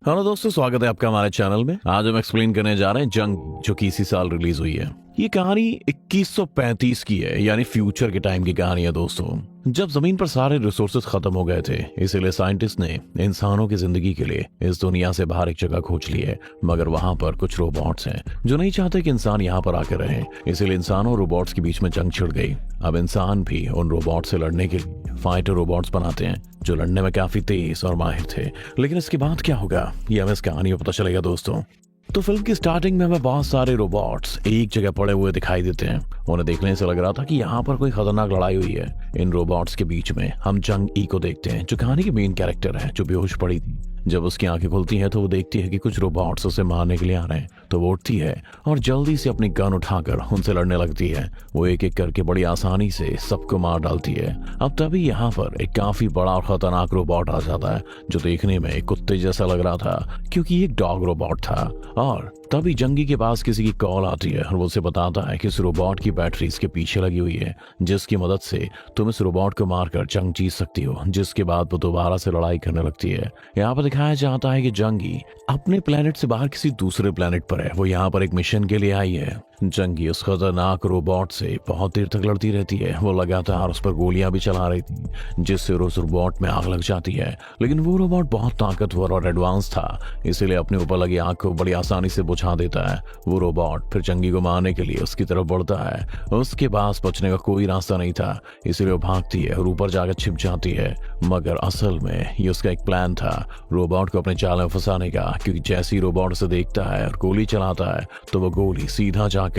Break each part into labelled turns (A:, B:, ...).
A: Hello दोस्तों, स्वागत है आपका हमारे चैनल में। आज हम एक्सप्लेन करने जा रहे हैं जंग, जो कि इसी साल रिलीज हुई है। ये कहानी 2135 की है, यानी फ्यूचर के टाइम की कहानी है दोस्तों, जब जमीन पर सारे रिसोर्सेज खत्म हो गए थे। इसीलिए साइंटिस्ट ने इंसानों की जिंदगी के लिए इस दुनिया से बाहर एक जगह खोज ली है। मगर वहां पर कुछ रोबोट्स हैं जो नहीं चाहते कि इंसान यहाँ पर आकर रहे। इसीलिए इंसानों और रोबोट्स के बीच में जंग छिड़ गई। अब इंसान भी उन रोबोट से लड़ने के लिए फाइटर रोबोट्स बनाते हैं जो लड़ने में काफी तेज और माहिर थे। लेकिन इसके बाद क्या होगा, ये हमें इस कहानी में पता चलेगा दोस्तों। तो फिल्म की स्टार्टिंग में हमें बहुत सारे रोबोट्स एक जगह पड़े हुए दिखाई देते हैं। उन्हें देखने से लग रहा था कि यहाँ पर कोई खतरनाक लड़ाई हुई है। इन रोबोट्स के बीच में हम जंग ई को देखते हैं, जो कहानी की मेन कैरेक्टर है, जो बेहोश पड़ी थी। जब उसकी आंखें खुलती हैं तो वो देखती है कि कुछ रोबोट्स उसे मारने के लिए आ रहे हैं। तो वो उठती है और जल्दी से अपनी गन उठाकर उनसे लड़ने लगती है। वो एक एक करके बड़ी आसानी से सबको मार डालती है। अब तभी यहाँ पर एक काफी बड़ा और खतरनाक रोबोट आ जाता है, जो देखने में एक कुत्ते जैसा लग रहा था, क्योंकि एक डॉग रोबोट था। और तभी जंगी के पास किसी की कॉल आती है और वो उसे बताता है कि इस रोबोट की बैटरी इसके पीछे लगी हुई है, जिसकी मदद से तुम इस रोबोट को मारकर जंग जीत सकती हो। जिसके बाद वो दोबारा से लड़ाई करने लगती है। यहाँ पर दिखाया जाता है कि जंगी अपने प्लेनेट से बाहर किसी दूसरे प्लेनेट पर है। वो यहाँ पर एक मिशन के लिए आई है। जंगी उस खतरनाक रोबोट से बहुत देर तक लड़ती रहती है। वो लगातार उस पर गोलियां भी चला रही थी, जिससे उस रोबोट में आग लग जाती है। लेकिन वो रोबोट बहुत ताकतवर और एडवांस था, इसीलिए अपने ऊपर लगी आग को बड़ी आसानी से बुझा देता है। वो रोबोट फिर जंगी को मारने के लिए उसकी तरफ बढ़ता है। उसके पास बचने का कोई रास्ता नहीं था, इसीलिए वो भागती है और ऊपर जाकर छिप जाती है। मगर असल में ये उसका एक प्लान था, रोबोट को अपने जाल में फंसाने का। क्योंकि जैसे ही रोबोट उसे देखता है और गोली चलाता है, तो वो गोली सीधा जाकर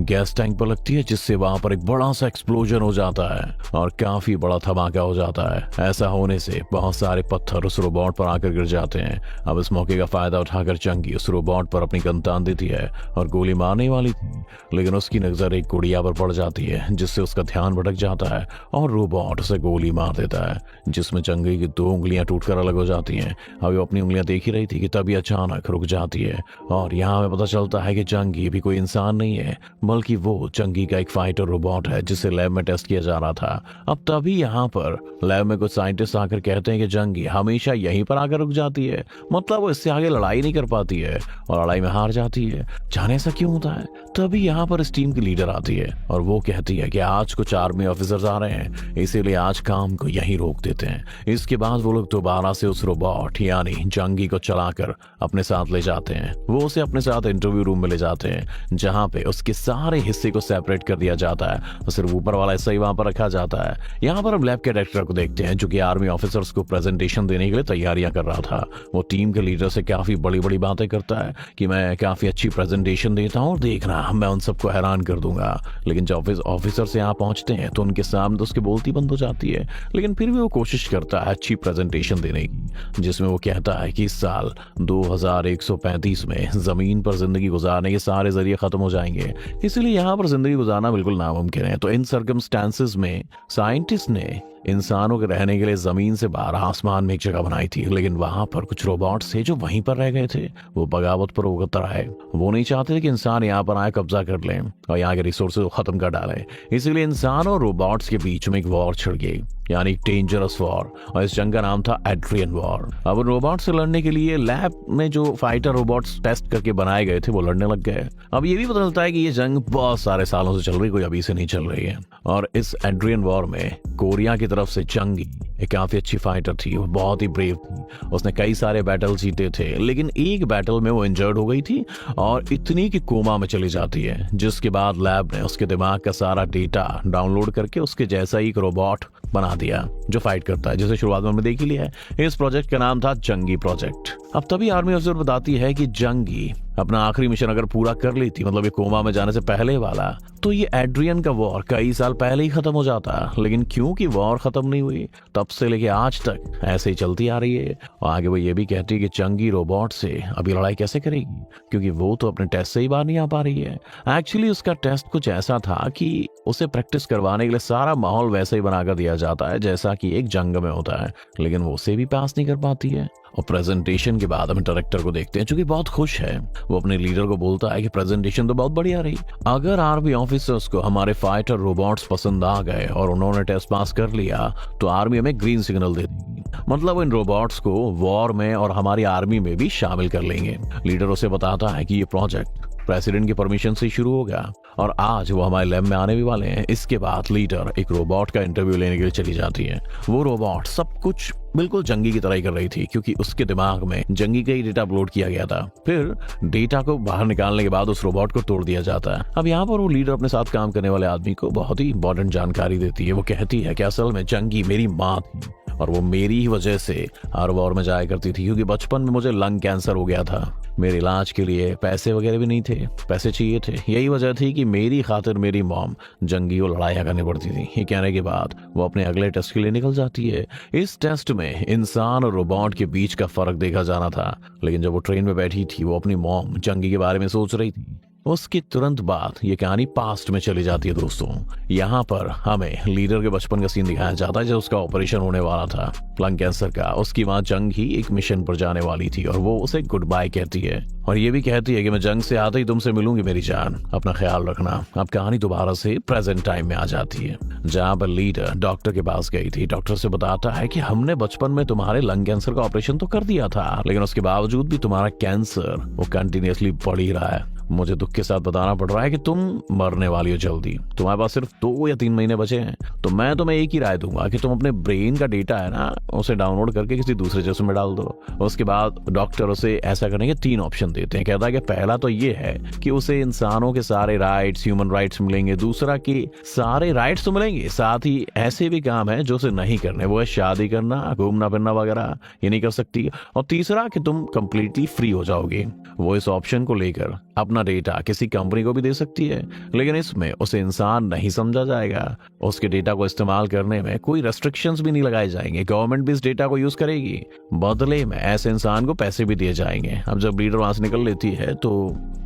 A: गैस टैंक पर लगती है, जिससे वहां पर एक बड़ा सा एक्सप्लोजन हो जाता है और काफी बड़ा धमाका हो जाता है। ऐसा होने से बहुत सारे पत्थर उस रोबोट पर आकर गिर जाते हैं। अब इस मौके का फायदा उठाकर जंगी उस रोबोट पर अपनी गन तान देती है और गोली मारने वाली थी, लेकिन उसकी नजर एक गुड़िया पर पड़ जाती है, जिससे उसका ध्यान भटक जाता है और रोबोट उसे गोली मार देता है, जिसमें जंगी की 2 उंगलियां टूटकर अलग हो जाती हैं। अभी वो अपनी उंगलियां देख ही रही थी कि तभी अचानक रुक जाती है और यहाँ हमें पता चलता है कि जंगी भी कोई इंसान नहीं है, बल्कि वो जंगी का एक फाइटर रोबोट है, जिसे लैब में टेस्ट किया जा रहा था। अब तभी यहाँ पर लैब में कुछ साइंटिस्ट आकर कहते हैं कि जंगी हमेशा यहीं पर आकर रुक जाती है, मतलब वो इससे आगे लड़ाई नहीं कर पाती है और लड़ाई में हार जाती है। जाने ऐसा क्यों होता है? तभी यहाँ पर इस टीम की लीडर आती है और वो कहती है कि आज कुछ आर्मी ऑफिसर्स आ रहे हैं, इसीलिए आज काम को यहीं रोक देते हैं। इसके बाद वो लोग दोबारा से उस रोबोट यानी जंगी को चलाकर अपने साथ ले जाते हैं। वो उसे अपने साथ इंटरव्यू रूम में ले जाते हैं, जहाँ पे उसके सारे हिस्से को सेपरेट कर दिया जाता है और सिर्फ ऊपर वाला हिस्सा ही वहां पर रखा जाता है। यहाँ पर हम लैब के डायरेक्टर को देखते हैं, जो कि आर्मी ऑफिसर्स को प्रेजेंटेशन देने के लिए तैयारियां कर रहा था। वो टीम के लीडर से काफी बड़ी बड़ी बातें करता है कि मैं काफी अच्छी प्रेजेंटेशन देता हूँ और देखना मैं उन सबको हैरान कर दूंगा। लेकिन जब ऑफिसर से यहाँ पहुंचते हैं तो उनके सामने तो उसकी बोलती बंद हो जाती है। लेकिन फिर भी वो कोशिश करता है अच्छी प्रेजेंटेशन देने की, जिसमें वो कहता है कि इस साल 2135 में जमीन पर जिंदगी गुजारने के सारे जरिए खत्म हो जाएंगे, इसलिए यहाँ पर जिंदगी गुजारना बिल्कुल नामुमकिन है। तो इन सर्कमस्टांसेस में साइंटिस्ट ने इंसानों के रहने के लिए जमीन से बाहर आसमान में एक जगह बनाई थी। लेकिन वहां पर कुछ रोबोट्स थे जो वहीं पर रह गए थे। वो बगावत पर उतर आए। वो नहीं चाहते थे कि इंसान यहाँ पर आए कब्जा कर लें और यहाँ के रिसोर्सेज को खत्म कर डाले। इसीलिए इंसान और रोबोट्स के बीच में एक वॉर छिड़ गई, यानी डेंजरस वॉर, और इस जंग का नाम था एड्रियन वॉर। अब रोबोट से लड़ने के लिए लैब में जो फाइटर रोबोट्स टेस्ट करके बनाए गए थे वो लड़ने लग गए। अब ये भी पता चलता है कि ये जंग बहुत सारे सालों से चल रही, कोई अभी से नहीं चल रही है। और इस एड्रियन वॉर में कोरिया की तरफ से जंगी एक काफी अच्छी फाइटर थी, वो बहुत ही ब्रेव थी। उसने कई सारे बैटल जीते थे, लेकिन एक बैटल में वो इंजर्ड हो गई थी और इतनी कि कोमा में चली जाती है। जिसके बाद लैब ने उसके दिमाग का सारा डेटा डाउनलोड करके उसके जैसा ही एक रोबोट बना दिया जो फाइट करता है, जिसे शुरुआत में हमने देख ही लिया है। इस प्रोजेक्ट का नाम था जंगी प्रोजेक्ट। अब तभी आर्मी अफसर बताती है कि जंगी अपना आखिरी मिशन अगर पूरा कर ली थी, मतलब ये कोमा में जाने से पहले वाला, तो ये एड्रियन का वॉर कई साल पहले ही खत्म हो जाता। लेकिन क्योंकि वॉर खत्म नहीं हुई, तब से लेके आज तक ऐसे ही चलती आ रही है। और आगे वो ये भी कहती है कि जंगी रोबोट से अभी लड़ाई कैसे करेगी, क्योंकि वो तो अपने टेस्ट से ही बाहर नहीं आ पा रही है। एक्चुअली उसका टेस्ट कुछ ऐसा था कि उसे प्रैक्टिस करवाने के लिए सारा माहौल वैसे ही बनाकर दिया जाता है जैसा कि एक जंग में होता है, लेकिन वो उसे भी पास नहीं कर पाती है। और प्रेजेंटेशन के बाद हम डायरेक्टर को देखते हैं, जो कि बहुत खुश है। वो अपने लीडर को बोलता है कि प्रेजेंटेशन तो बहुत बढ़िया रही। अगर आर्मी ऑफिसर ऑफिसर्स को हमारे फाइटर रोबोट्स पसंद आ गए और उन्होंने टेस्ट पास कर लिया तो आर्मी हमें ग्रीन सिग्नल दे देगी, मतलब इन रोबोट्स को वॉर में और हमारी आर्मी में भी शामिल कर लेंगे। लीडर उसे बताता है कि ये प्रोजेक्ट प्रेसिडेंट की परमिशन से शुरू होगा और आज वो हमारे लैब में आने भी वाले हैं। इसके बाद लीडर एक रोबोट का इंटरव्यू लेने के लिए चली जाती है। वो रोबोट सब कुछ बिल्कुल जंगी की तरह ही कर रही थी क्योंकि उसके दिमाग में जंगी का ही डेटा अपलोड किया गया था। फिर डेटा को बाहर निकालने के बाद उस रोबोट को तोड़ दिया जाता है। अब यहाँ पर वो लीडर अपने साथ काम करने वाले आदमी को बहुत ही इंपॉर्टेंट जानकारी देती है। वो कहती है कि असल में जंगी मेरी माँ थी और वो मेरी ही वजह से हर वॉर में जाया करती थी क्योंकि बचपन में मुझे लंग कैंसर हो गया था। मेरे इलाज के लिए पैसे वगैरह भी नहीं थे, पैसे चाहिए थे। यही वजह थी कि मेरी खातिर मेरी मॉम जंगी को लड़ाइयाँ करनी पड़ती थी। ये कहने के बाद वो अपने अगले टेस्ट के लिए निकल जाती है। इस टेस्ट में इंसान और रोबोट के बीच का फर्क देखा जाना था, लेकिन जब वो ट्रेन में बैठी थी वो अपनी मॉम जंगी के बारे में सोच रही थी। उसके तुरंत बाद ये कहानी पास्ट में चली जाती है दोस्तों। यहाँ पर हमें लीडर के बचपन का सीन दिखाया जाता है जब उसका ऑपरेशन होने वाला था लंग कैंसर का। उसकी माँ जंग ही एक मिशन पर जाने वाली थी और वो उसे गुड बाय कहती है और ये भी कहती है कि मैं जंग से आते ही तुमसे मिलूंगी मेरी जान, अपना ख्याल रखना। अब कहानी दोबारा से प्रेजेंट टाइम में आ जाती है जहाँ पर लीडर डॉक्टर के पास गई थी। डॉक्टर से बताता है कि हमने बचपन में तुम्हारे लंग कैंसर का ऑपरेशन तो कर दिया था, लेकिन उसके बावजूद भी तुम्हारा कैंसर वो कंटिन्यूअसली बढ़ ही रहा है। मुझे दुख के साथ बताना पड़ रहा है कि तुम मरने वाली हो जल्दी। तुम्हारे पास सिर्फ 2 या 3 महीने बचे हैं, तो मैं तुम्हें एक ही राय दूंगा कि तुम अपने ब्रेन का डेटा है ना उसे डाउनलोड करके किसी दूसरे जिस्म में डाल दो। उसके बाद डॉक्टर उसे ऐसा करने के 3 ऑप्शन देते हैं। कहता है कि पहला तो ये है कि उसे इंसानों के सारे राइट्स, ह्यूमन राइट्स मिलेंगे। दूसरा कि सारे राइट्स तो मिलेंगे, साथ ही ऐसे भी काम है जो उसे नहीं करने, वो है शादी करना, घूमना फिरना वगैरह, ये नहीं कर सकती। और तीसरा कि तुम कंप्लीटली फ्री हो जाओगे। वो इस ऑप्शन को लेकर अपना डेटा किसी कंपनी को भी दे सकती है, लेकिन इसमें उसे इंसान नहीं समझा जाएगा। उसके डेटा को इस्तेमाल करने में कोई रेस्ट्रिक्शंस भी नहीं लगाए जाएंगे। गवर्नमेंट भी इस डेटा को यूज करेगी, बदले में ऐसे इंसान को पैसे भी दिए जाएंगे। अब जब लीडर वहां से निकल लेती है तो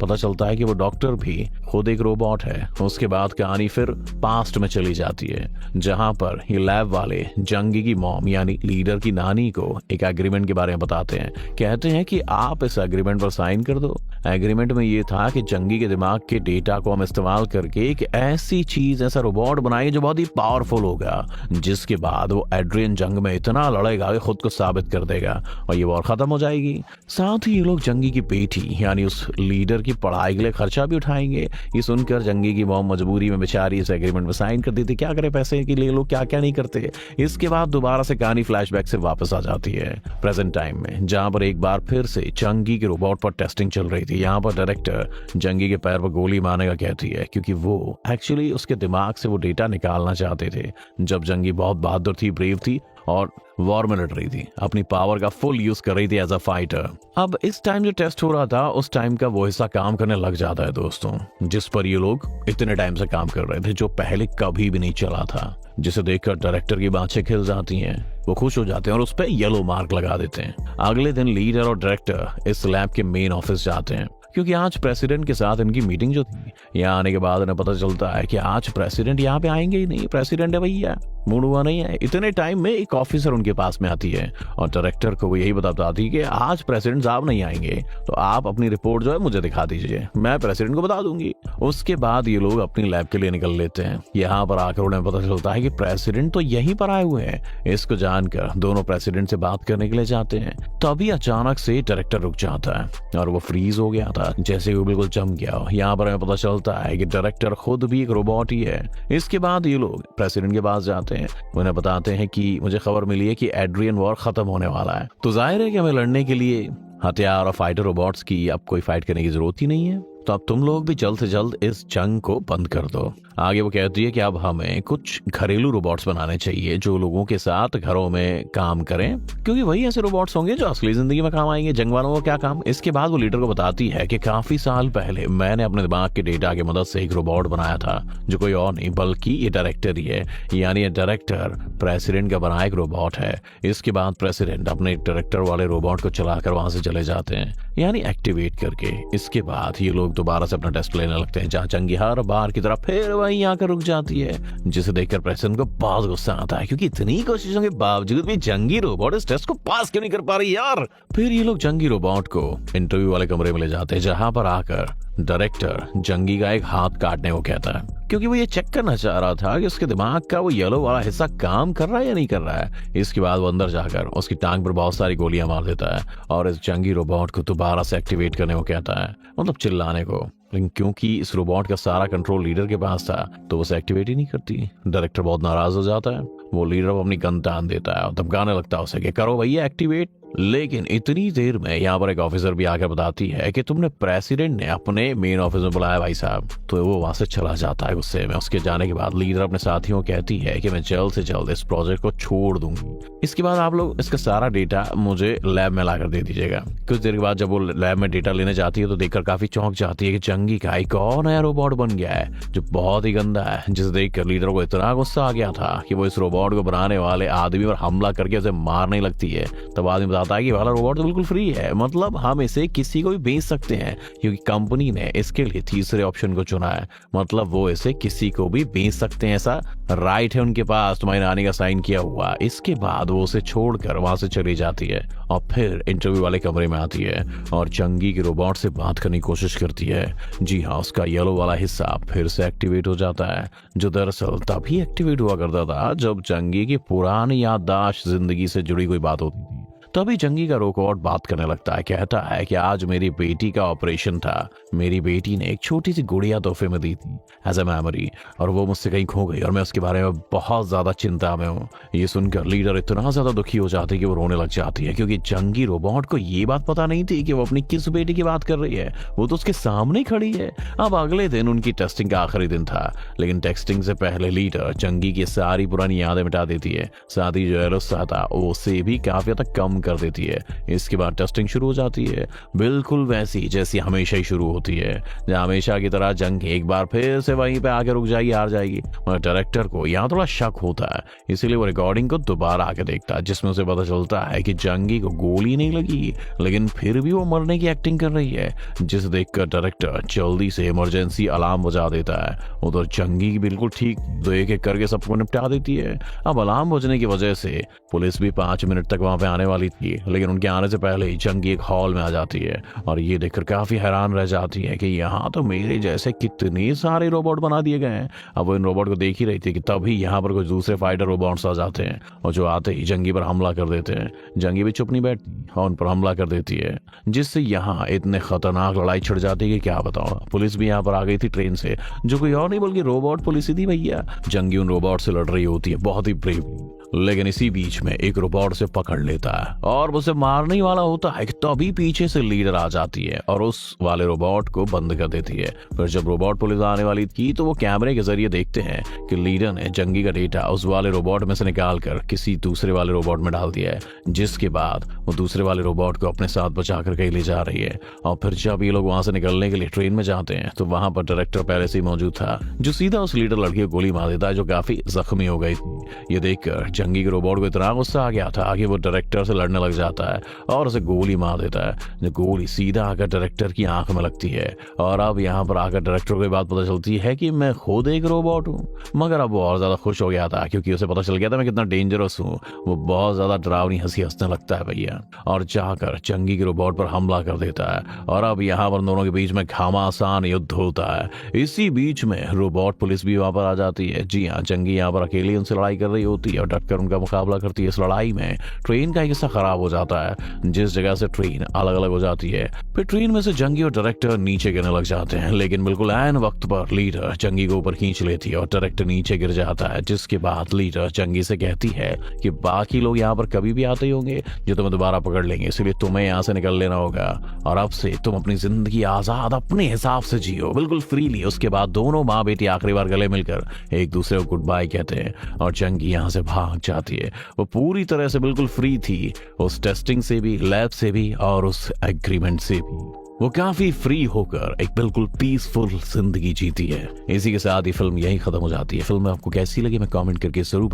A: पता चलता है कि वो डॉक्टर भी खुद एक रोबोट है। उसके बाद कहानी फिर पास्ट में चली जाती है जहां पर ये लैब वाले जंगी की मॉम यानी लीडर की नानी को एक एग्रीमेंट के बारे में बताते हैं। कहते हैं कि आप इस एग्रीमेंट पर साइन कर दो। एग्रीमेंट में ये था कि जंगी के दिमाग के डेटा को हम इस्तेमाल करके एक ऐसी चीज, ऐसा रोबोट बनाएंगे जो बहुत ही पावरफुल होगा, जिसके बाद वो एड्रियन जंग में इतना लड़ेगा कि खुद को साबित कर देगा और ये वॉर खत्म हो जाएगी। साथ ही ये लोग जंगी की बेटी यानी उस लीडर की पढ़ाई के लिए खर्चा भी उठाएंगे। ये सुनकर जंगी की मॉम मजबूरी में बेचारी इस एग्रीमेंट में साइन कर देती। क्या करे, पैसे के लिए लोग क्या क्या नहीं करते। इसके बाद दोबारा से कहानी फ्लैशबैक से वापस आ जाती है प्रेजेंट टाइम में, जहां पर एक बार फिर से जंगी के रोबोट पर टेस्टिंग चल रही थी। यहाँ पर डायरेक्टर जंगी के पैर पर गोली मारने का कहती है क्योंकि वो एक्चुअली उसके दिमाग से वो डेटा निकालना चाहते थे। जब जंगी बहुत बहादुर थी, ब्रेव थी और वॉर में लड़ रही थी, अपनी पावर का फुल यूज कर रही थी एज अ फाइटर। अब इस टाइम जो टेस्ट हो रहा था उस टाइम का वो हिस्सा काम करने लग जाता है दोस्तों, जिस पर ये लोग इतने टाइम से काम कर रहे थे, जो पहले कभी भी नहीं चला था। जिसे देखकर डायरेक्टर की बाँछें खिल जाती हैं। वो खुश हो जाते हैं और उस पर येलो मार्क लगा देते हैं। अगले दिन लीडर और डायरेक्टर इस लैब के मेन ऑफिस जाते हैं क्योंकि आज प्रेसिडेंट के साथ इनकी मीटिंग जो थी। यहाँ आने के बाद इन्हें पता चलता है कि आज प्रेसिडेंट यहाँ पे आएंगे ही नहीं। प्रेसिडेंट है भैया, मूड हुआ नहीं है। इतने टाइम में एक ऑफिसर उनके पास में आती है और डायरेक्टर को वो यही बताती है कि आज प्रेसिडेंट साहब नहीं आएंगे, तो आप अपनी रिपोर्ट जो है मुझे दिखा दीजिए, मैं प्रेसिडेंट को बता दूंगी। उसके बाद ये लोग अपनी लैब के लिए निकल लेते हैं। यहाँ पर आकर उन्हें पता चलता है कि प्रेसिडेंट तो यहीं पर आए हुए हैं। इसको जानकर दोनों प्रेसिडेंट से बात करने के लिए जाते हैं। तभी अचानक से डायरेक्टर रुक जाता है और वो फ्रीज हो गया था, जैसे वो बिल्कुल जम गया हो। यहाँ पर हमें पता चलता है कि डायरेक्टर खुद भी एक रोबोट ही है। इसके बाद ये लोग प्रेसिडेंट के पास जाते हैं, उन्हें बताते हैं कि मुझे खबर मिली है कि एड्रियन वॉर खत्म होने वाला है, तो जाहिर है कि हमें लड़ने के लिए हथियार और फाइटर रोबोट्स की अब कोई फाइट करने की जरूरत ही नहीं है, तो अब तुम लोग भी जल्द से जल्द इस जंग को बंद कर दो। आगे वो कहती है कि अब हमें कुछ घरेलू रोबोट्स बनाने चाहिए जो लोगों के साथ घरों में काम करें, क्योंकि वही ऐसे रोबोट्स होंगे जो असली जिंदगी में काम आएंगे। जंग वालों को क्या काम। इसके बाद वो लीडर को बताती है कि काफी साल पहले मैंने अपने दिमाग के डेटा की मदद से एक रोबोट बनाया था जो कोई और नहीं बल्कि ये डायरेक्टर ही है। यानी ये डायरेक्टर प्रेसिडेंट का बना एक रोबोट है। इसके बाद प्रेसिडेंट अपने डायरेक्टर वाले रोबोट को चलाकर वहां से चले जाते हैं, यानी एक्टिवेट करके। इसके बाद ये लोग दोबारा से अपना टेस्ट लेने लगते हैं, जहाँ जंगी हर बार की तरह फिर वहीं आकर रुक जाती है, जिसे देखकर प्रेसिडेंट को बहुत गुस्सा आता है क्योंकि इतनी कोशिशों के बावजूद भी जंगी रोबोट इस टेस्ट को पास क्यों नहीं कर पा रही यार। फिर ये लोग जंगी रोबोट को इंटरव्यू वाले कमरे में ले जाते हैं, जहां पर आकर डायरेक्टर जंगी का एक हाथ काटने को कहता है। क्योंकि वो ये चेक करना चाह रहा था कि उसके दिमाग का वो येलो वाला हिस्सा काम कर रहा है या नहीं कर रहा है। इसके बाद वो अंदर जाकर उसकी टांग पर बहुत सारी गोलियां मार देता है और इस जंगी रोबोट को दोबारा से एक्टिवेट करने को कहता है, मतलब चिल्लाने को। लेकिन क्योंकि इस रोबोट का सारा कंट्रोल लीडर के पास था तो उसे एक्टिवेट ही नहीं करती। डायरेक्टर बहुत नाराज हो जाता है। वो लीडर को अपनी गन तान देता है और धमकाने लगता है उसे कि करो भैया एक्टिवेट। लेकिन इतनी देर में यहाँ पर एक ऑफिसर भी आकर बताती है कि तुमने प्रेसिडेंट ने अपने मेन ऑफिस में बुलाया भाई साहब। तो वो वहां से चला जाता है गुस्से में। उसके जाने के बाद लीडर अपने साथियों को कहती है कि मैं जल्द से जल्द इस प्रोजेक्ट को छोड़ दूंगी। इसके बाद आप लोग इसका सारा डेटा मुझे लैब में लाकर दे दीजिएगा। कुछ देर के बाद जब वो लैब में डेटा लेने जाती है तो देखकर काफी चौंक जाती है कि जंगी का एक और नया रोबोट बन गया है जो बहुत ही गंदा है, जिसे देखकर लीडर को इतना गुस्सा आ गया था कि वो इस रोबोट को बनाने वाले आदमी पर हमला करके उसे मारने लगती है। तब आदमी बताता है कि वाला रोबोट तो बिल्कुल फ्री है, मतलब हम इसे किसी को भी बेच सकते हैं क्योंकि कंपनी ने इसके लिए तीसरे ऑप्शन को चुना है। मतलब वो इसे किसी को भी बेच सकते हैं, ऐसा राइट है उनके पास, तुम्हारी नानी का साइन किया हुआ। इसके बाद वो उसे छोड़कर वहां से चली जाती है और फिर इंटरव्यू वाले कमरे में आती है और जंगी के रोबोट से बात करने की कोशिश करती है। जी हाँ, उसका येलो वाला हिस्सा फिर से एक्टिवेट हो जाता है, जो दरअसल तभी एक्टिवेट हुआ करता था जब जंगी की पुरानी याददाश्त जिंदगी से जुड़ी कोई बात होती थी। तभी जंगी का रोबोट बात करने लगता है। कहता है कि आज मेरी बेटी का ऑपरेशन था, मेरी बेटी ने एक छोटी सी गुड़िया तोहफे में दी थी एज ए मेमोरी, और वो मुझसे कहीं खो गई और मैं उसके बारे में बहुत ज्यादा चिंता में हूँ। ये सुनकर लीडर इतना ज्यादा दुखी हो जाती है कि वो रोने लग जाती है, क्योंकि जंगी रोबोट को ये बात पता नहीं थी कि वो अपनी किस बेटी की बात कर रही है। वो तो उसके सामने खड़ी है। अब अगले दिन उनकी टेस्टिंग का आखिरी दिन था, लेकिन टेस्टिंग से पहले लीडर जंगी की सारी पुरानी यादें मिटा देती है। साथ ही जो एरोसा था उसे भी काफी हद तक कम कर देती है। इसके बाद टेस्टिंग शुरू हो जाती है, बिल्कुल वैसी जैसी हमेशा ही शुरू होती है। जहां हमेशा की तरह जंग एक बार फिर से वहीं पे आके रुक जाएगी, हार जाएगी। मगर डायरेक्टर को यहाँ थोड़ा शक होता है, इसीलिए वो रिकॉर्डिंग को दोबारा आके देखता है, जिसमें उसे पता चलता है कि जंगी को गोली नहीं लगी, लेकिन फिर भी वो मरने की एक्टिंग कर रही है। जिसे देखकर डायरेक्टर जल्दी से इमरजेंसी अलार्म बजा देता है। उधर जंगी बिल्कुल ठीक तो एक एक करके सबको निपटा देती है। अब अलार्म बजने की वजह से पुलिस भी 5 मिनट तक वहां पे आने वाली थी, लेकिन उनके आने से पहले ही जंगी एक हॉल में आ जाती है और ये देखकर काफी हैरान रह जाती है कि यहाँ तो मेरे जैसे कितने सारे रोबोट बना दिए गए हैं। अब वो इन रोबोट को देख ही रही थी कि तभी यहाँ पर कुछ दूसरे फाइटर रोबोट्स आ जाते हैं और जो आते ही जंगी पर हमला कर देते हैं। जंगी भी चुप नहीं बैठती और उन पर हमला कर देती है, जिससे यहाँ इतने खतरनाक लड़ाई छिड़ जाती है कि क्या बताओ। पुलिस भी यहाँ पर आ गई थी ट्रेन से, जो कोई और नहीं बल्कि रोबोट पुलिस ही थी भैया। जंगी उन रोबोट से लड़ रही होती है बहुत ही ब्रेवली, लेकिन इसी बीच में एक रोबोट से पकड़ लेता है और उसे मारने ही वाला होता है। तभी पीछे से लीडर आ जाती है और उस वाले रोबोट को बंद कर देती है। फिर जब रोबोट पुलिस आने वाली थी तो वो कैमरे के जरिए देखते हैं कि लीडर ने जंगी का डेटा उस वाले रोबोट में से निकाल कर किसी दूसरे वाले रोबोट में डाल दिया है, जिसके बाद वो दूसरे वाले रोबोट को अपने साथ बचाकर कहीं ले जा रही है। और फिर जब ये लोग वहां से निकलने के लिए ट्रेन में जाते हैं तो वहां पर डायरेक्टर पहले से ही मौजूद था, जो सीधा उस लीडर लड़की को गोली मार देता है, जो काफी जख्मी हो गई थी। ये देखकर जंगी के रोबोट को इतना गुस्सा आ गया था कि वो डायरेक्टर से लड़ने लग जाता है और उसे गोली मार देता है, जो गोली सीधा आकर डायरेक्टर की आंख में लगती है। और अब यहाँ पर आकर डायरेक्टर को ये बात पता चलती है कि मैं खुद एक रोबोट हूँ। मगर अब वो और ज्यादा खुश हो गया था, क्योंकि उसे पता चल गया था मैं कितना डेंजरस हूँ। वो बहुत ज्यादा डरावनी हंसी हंसने लगता है भैया, और जाकर जंगी के रोबोट पर हमला कर देता है। और अब यहाँ पर दोनों के बीच में घमासान युद्ध होता है। इसी बीच में रोबोट पुलिस भी वहां पर आ जाती है। जी हाँ, जंगी यहाँ पर अकेली उनसे लड़ाई कर रही होती है और डटकर उनका मुकाबला करती है। इस लड़ाई में ट्रेन का एक हिस्सा खराब हो जाता है, जिस जगह से ट्रेन अलग अलग हो जाती है। फिर ट्रेन में से जंगी और डायरेक्टर नीचे गिरने लग जाते हैं, लेकिन बिल्कुल ऐन वक्त पर लीडर जंगी को ऊपर खींच लेती है और डायरेक्टर नीचे गिर जाता है। जिसके बाद लीडर जंगी से कहती है कि बाकी लोग यहाँ पर कभी भी आते ही होंगे जो तुम्हें दोबारा पकड़ लेंगे, इसलिए तुम्हें यहाँ से निकल लेना होगा और अब से तुम अपनी जिंदगी आजाद अपने हिसाब से जियो, बिल्कुल फ्रीली। उसके बाद दोनों माँ बेटी आखिरी बार गले मिलकर एक दूसरे को गुड बाय कहते हैं और जंगी यहाँ से भाग जाती है। वो पूरी तरह से बिल्कुल फ्री थी, उस टेस्टिंग से भी, लैब से भी और उस एग्रीमेंट से भी। वो काफी फ्री होकर एक बिल्कुल पीसफुल जिंदगी जीती है। इसी के साथ ही फिल्म यही खत्म हो जाती है। फिल्म आपको कैसी लगी मैं कमेंट करके जरूर